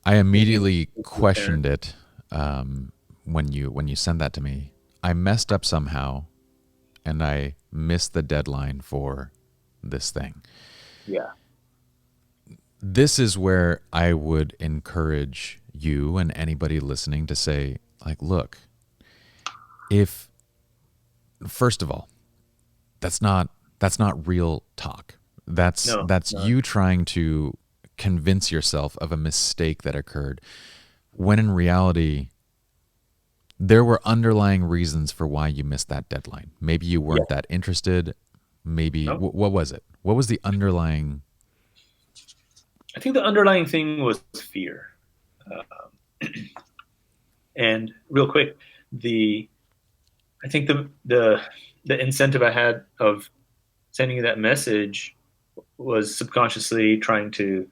I making immediately it to a parent. questioned it when you sent that to me. I messed up somehow, and I missed the deadline for this thing. Yeah. This is where I would encourage you and anybody listening to say, like, look, if first of all, that's not real talk. That's No, that's no. you trying to convince yourself of a mistake that occurred when in reality there were underlying reasons for why you missed that deadline. Maybe you Yeah. weren't that interested. Maybe No. what was it? What was the underlying? I think the underlying thing was fear. And real quick, the I think the incentive I had of sending you that message was subconsciously trying to,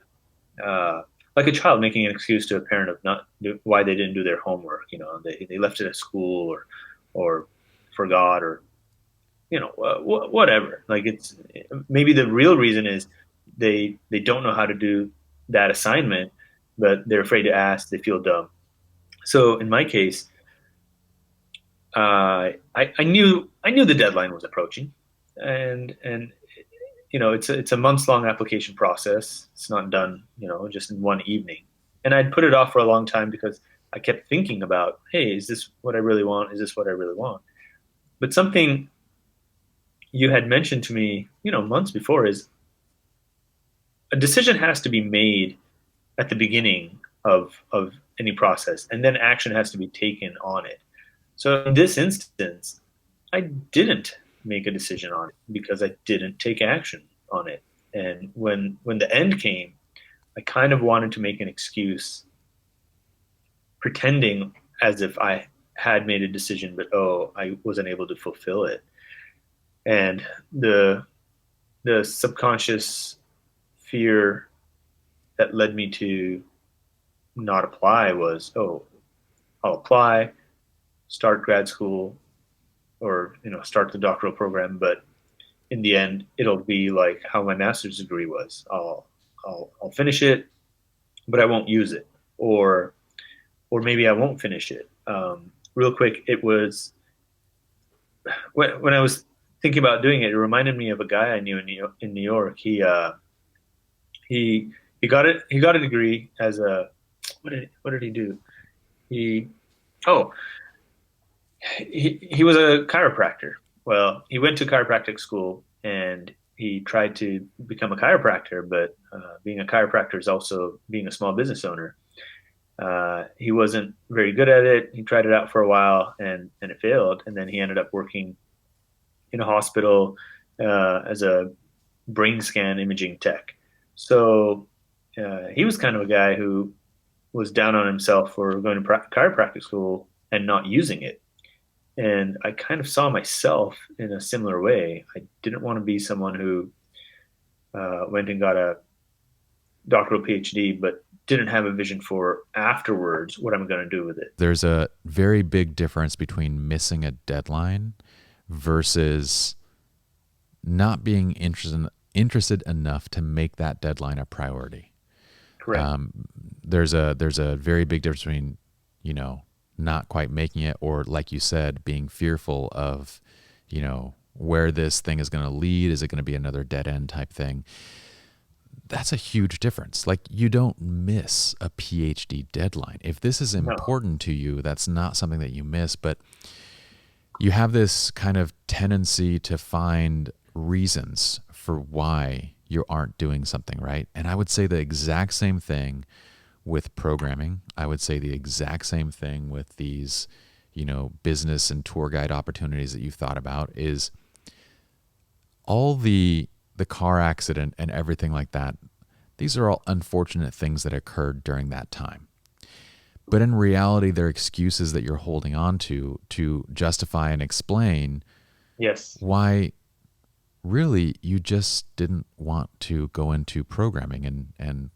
uh, like a child making an excuse to a parent of not why they didn't do their homework. They left it at school or forgot or whatever. Like it's maybe the real reason is they don't know how to do that assignment, but they're afraid to ask. They feel dumb. So in my case, I knew the deadline was approaching, and it's a months long application process. It's not done just in one evening, and I'd put it off for a long time because I kept thinking about, hey, is this what I really want? Is this what I really want? But something you had mentioned to me, months before is a decision has to be made at the beginning of any process, and then action has to be taken on it. So in this instance, I didn't make a decision on it because I didn't take action on it. And when the end came, I kind of wanted to make an excuse, pretending as if I had made a decision, but I wasn't able to fulfill it. And the subconscious fear that led me to not apply was, I'll apply, start grad school, or start the doctoral program, but in the end, it'll be like how my master's degree was. I'll finish it, but I won't use it, or maybe I won't finish it. Real quick, it was when I was thinking about doing it. It reminded me of a guy I knew in New York. He he got it. He got a degree as a what did he do? He oh he was a chiropractor. Well, he went to chiropractic school and he tried to become a chiropractor, but being a chiropractor is also being a small business owner. He wasn't very good at it. He tried it out for a while and it failed. And then he ended up working in a hospital as a brain scan imaging tech. So he was kind of a guy who was down on himself for going to chiropractic school and not using it. And I kind of saw myself in a similar way. I didn't want to be someone who went and got a doctoral PhD, but didn't have a vision for afterwards what I'm going to do with it. There's a very big difference between missing a deadline versus not being interested enough to make that deadline a priority. Correct. Um, there's a very big difference between you know not quite making it, or like you said, being fearful of where this thing is going to lead. Is it going to be another dead end type thing? That's a huge difference. Like, you don't miss a PhD deadline. If this is No. important to you, that's not something that you miss. But you have this kind of tendency to find reasons for why you aren't doing something right. And I would say the exact same thing with programming. I would say the exact same thing with these, business and tour guide opportunities that you've thought about is all the car accident and everything like that. These are all unfortunate things that occurred during that time. But in reality, they're excuses that you're holding on to justify and explain Yes. why really you just didn't want to go into programming and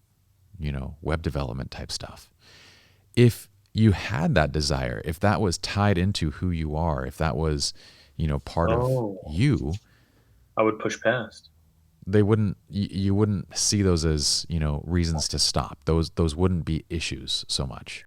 web development type stuff. If you had that desire, if that was tied into who you are, if that was part of Oh, you, I would push past. they wouldn't you wouldn't see those as, reasons to stop. Those wouldn't be issues so much.